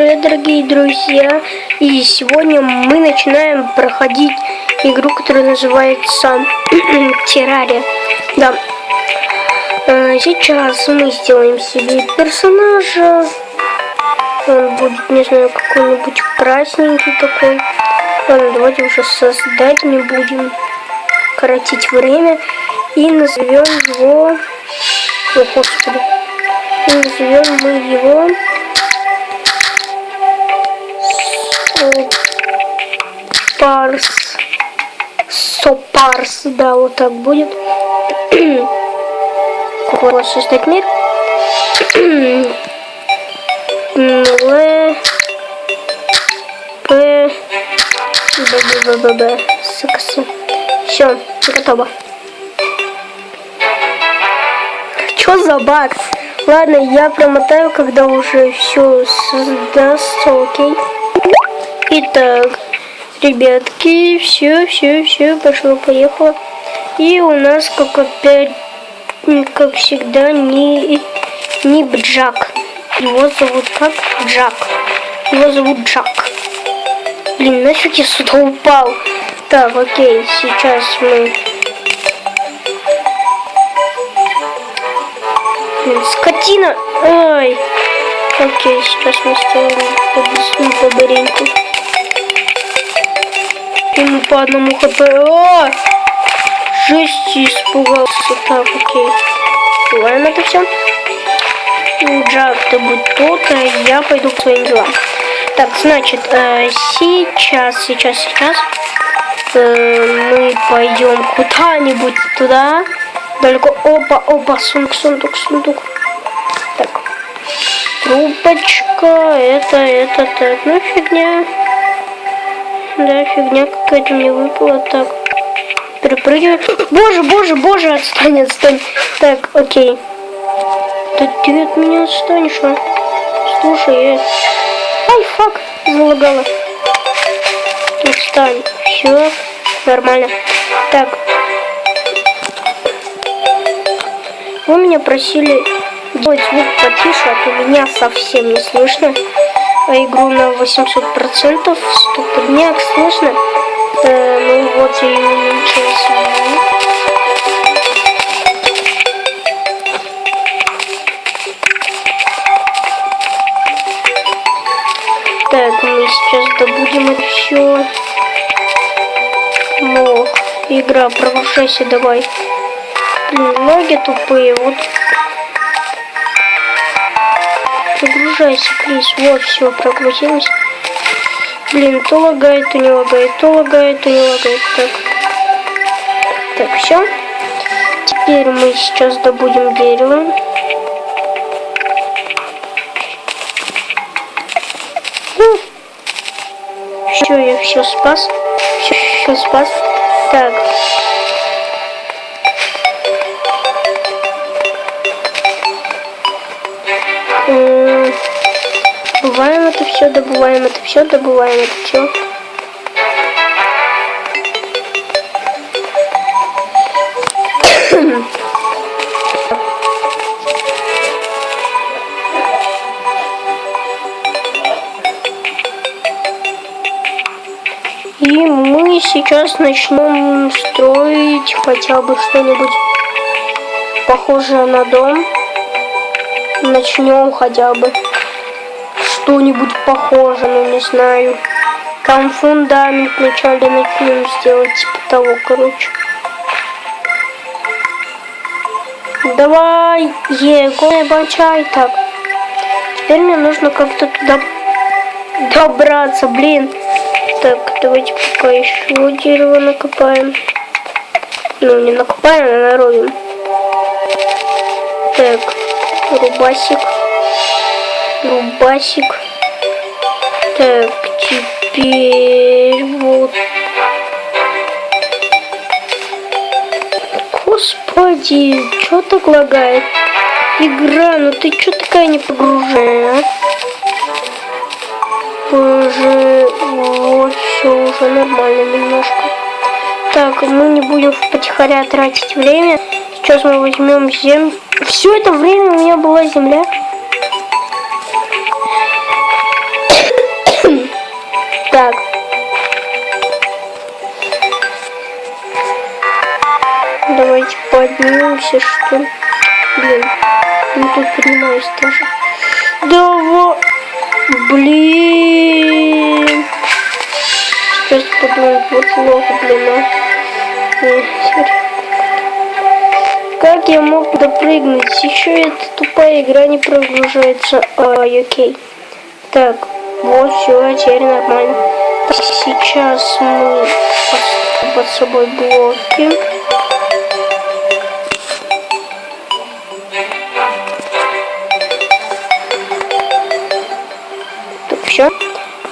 привет, дорогие друзья! И сегодня мы начинаем проходить игру, которая называется Террария. Да. Сейчас мы сделаем себе персонажа. Он будет, не знаю, какой-нибудь красненький такой. Ладно, давайте уже создать, не будем коротить время. И назовем его... О, господи. И назовем мы его... Сопарс, да, вот так будет. Как создать мир? Л П Б С. Все, готово. Чё за баг? Ладно, я промотаю, когда уже все создастся, окей. Итак, ребятки, все, пошло-поехало. И у нас, как опять, как всегда, не Джак. Его зовут как? Джак. Его зовут Джак. Блин, нафиг я сюда упал. Так, окей, сейчас мы... Блин, скотина! Ай! Окей, сейчас мы сделаем побыреньку. Ему по одному хп. О! Жесть, испугался. Так, окей. Убиваем это все. Джак, ты будь тут, а я пойду к своим делам. Так, значит, сейчас мы пойдем куда-нибудь туда. Далеко. Опа, сундук. Так. Трубочка, это так, ну фигня. Да, фигня какая-то мне выпала. Так, перепрыгиваю. Боже, отстань. Так, окей. Да ты от меня отстанешь, а? Слушай, ай, фак, залагала. Отстань. Все, нормально. Так. Вы меня просили делать звук потише, а то меня совсем не слышно. А игру на 800%, стопудняк слышно. Ну вот я и уменьшил звук. Так, мы сейчас добудем это все. Мох, игра, прогружайся давай. Блин, ноги тупые, вот. Прогружайся, плиз. Вот, все, прогрузилось. Блин, то лагает, то не лагает, то лагает, то не лагает. Так, все. Теперь мы сейчас добудем дерево. Все, я все спас. Все спас. Так. Добываем это все, добываем это все. И мы сейчас начнем строить хотя бы что-нибудь похожее на дом. Начнем хотя бы что-нибудь похожее, ну не знаю. Там фундамент вначале начнем сделать, типа того, короче. Давай, Егор, бачай. Так, теперь мне нужно как-то туда добраться, блин. Так, давайте пока еще дерево накопаем. Ну, не накопаем, а наровим. Так, рубасик. Так, теперь вот. Господи, что так лагает? Игра, ну ты что такая не погруженная, а? Боже, вот все уже нормально немножко. Так, мы не будем впотихаря тратить время. Сейчас мы возьмем землю. Все это время у меня была земля. поднимемся, что ли? Блин, ну тут поднимаюсь тоже. Давай! Блин! Сейчас подумать, вот плохо, блин, а. Как я мог допрыгнуть? Еще эта тупая игра не прогружается. Окей. Так, вот все, теперь нормально. Сейчас мы под собой блоки. Так, все.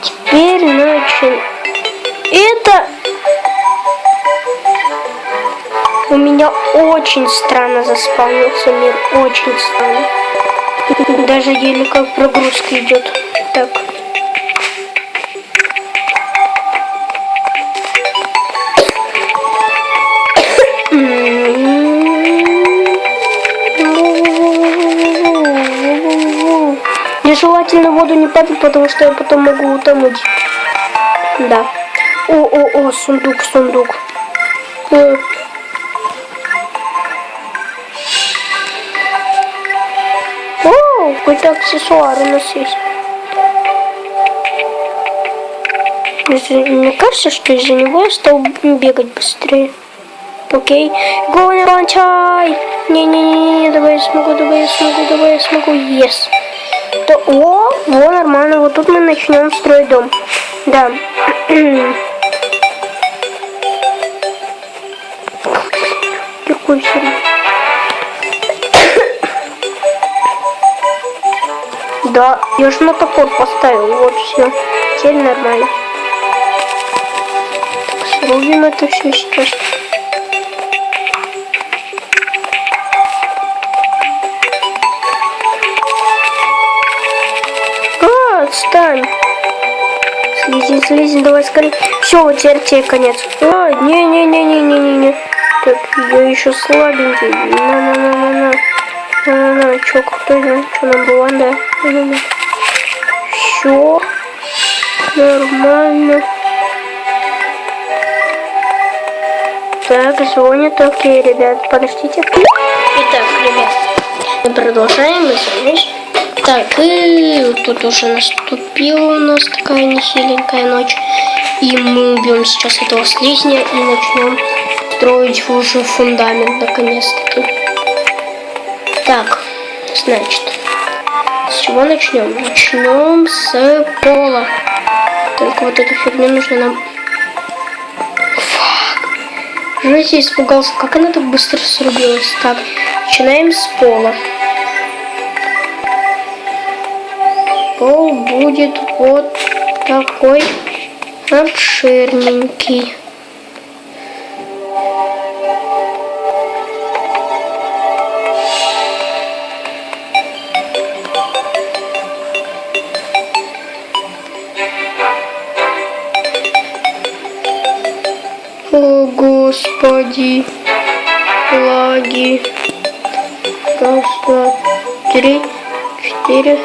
Теперь начнем. Это у меня очень странно заспавнился мир. Очень странно. Даже еле как прогрузка идет. Так. Нежелательно в воду не падать, потому что я потом могу утонуть. Да. О, сундук. О, какой-то аксессуар у нас есть. Мне кажется, что из-за него я стал бегать быстрее. Окей. Go на ланчай! Не, давай я смогу. Yes. О, нормально. Вот тут мы начнем строить дом. Да. Какой серый. Да, я же на топор поставил. Вот все. Теперь нормально. Так, срубим это все сейчас. Отстань. Слизень, давай скорее. Все, вот теперь конец. Не. Так, я еще слабенький. На. Че, кто знает, что нам было, да? Все. Нормально. Так, звонит. Окей, ребят, подождите. Итак, ребят, мы продолжаем, извиняюсь. Так, и тут уже наступила у нас такая нехиленькая ночь. И мы убьем сейчас этого слизня и начнем строить уже фундамент наконец-таки. Так, значит, с чего начнем? Начнем с пола. Только вот эту фигню нужно нам... Фак. Жуть, я испугался, как она так быстро срубилась. Так, начинаем с пола. Пол будет вот такой обширненький. О, Господи, лаги. Раз, два, три, четыре.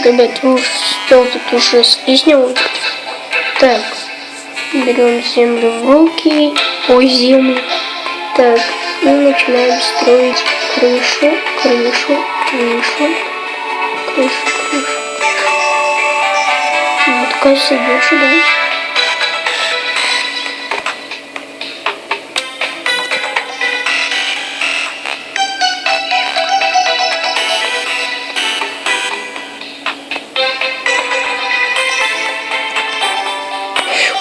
Ребят, я уже успел тут уже слизнил. Так, берем землю в руки. Ой, землю. Так, и начинаем строить крышу. Вот, кажется, больше, да?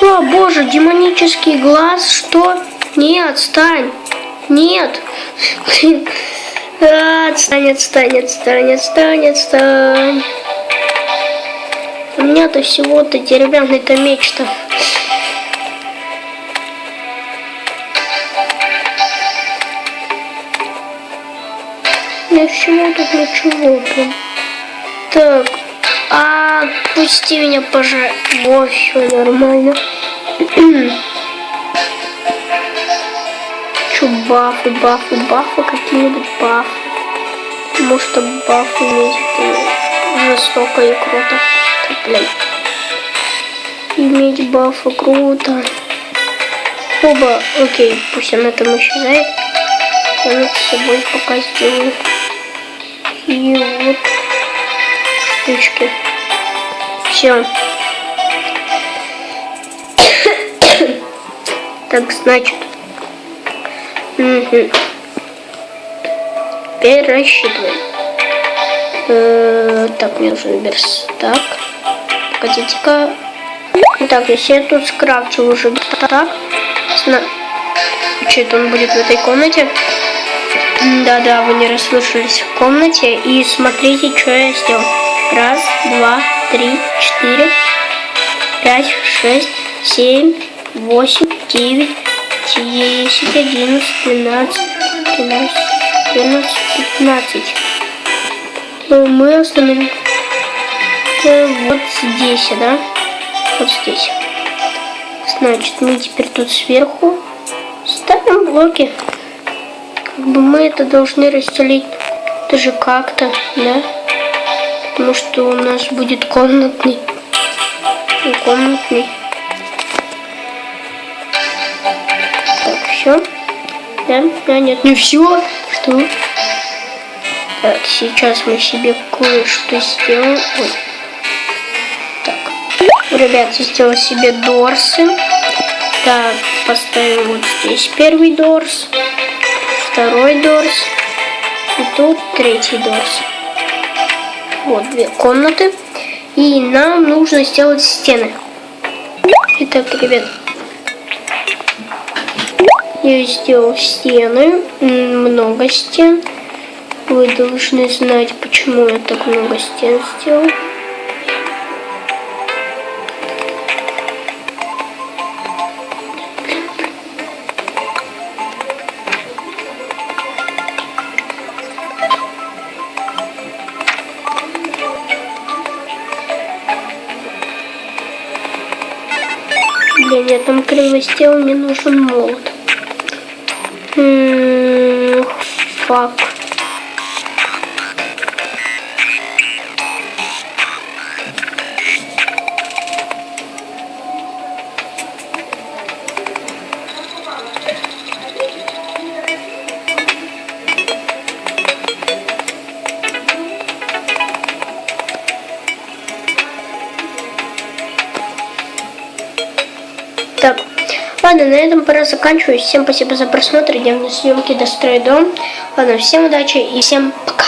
О, боже, демонический глаз, что? Нет, отстань. Нет. Отстань. У меня-то всего-то деревянный-то меч-то. Я всего тут ничего, блин. Так. Отпусти меня, пожалуйста. Во, все нормально. Че, бафы, какие-нибудь бафы. Может, бафы иметь жестоко и круто. Так, блин. Иметь бафы круто. Оба, окей, пусть он этом исчезает. Я над собой пока сделаю. И вот штучки. Все. Так, значит. Теперь рассчитываем. Так, мне нужен верстак. Погодите-ка. Так, если я тут скрафтил уже так. Значит, он будет в этой комнате. Да-да, вы не расслышались, в комнате. И смотрите, что я сделал. 1, 2, 3, 4, 5, 6, 7, 8, 9, 10, 11, 12, 13, 14, 15. Мы остановим вот здесь, да? Вот здесь. Значит, мы теперь тут сверху ставим блоки. Как бы мы это должны расстелить тоже как-то, да? Потому что у нас будет комнатный. И комнатный. Так, все. Да? А, нет, не все. Что? Так, сейчас мы себе кое-что сделаем. Ой. Так. Ребят, я сделал себе дорсы. Так, поставим вот здесь первый дорс. Второй дорс. И тут третий дорс. Вот 2 комнаты. И нам нужно сделать стены. Итак, ребят. Я сделал стены. Много стен. Вы должны знать, почему я так много стен сделал. Блин, я там криво сделал, мне нужен молот. Фак. Так, ладно, на этом пора заканчивать. Всем спасибо за просмотр. Идем на съемки, дострою дом. Ладно, всем удачи и всем пока.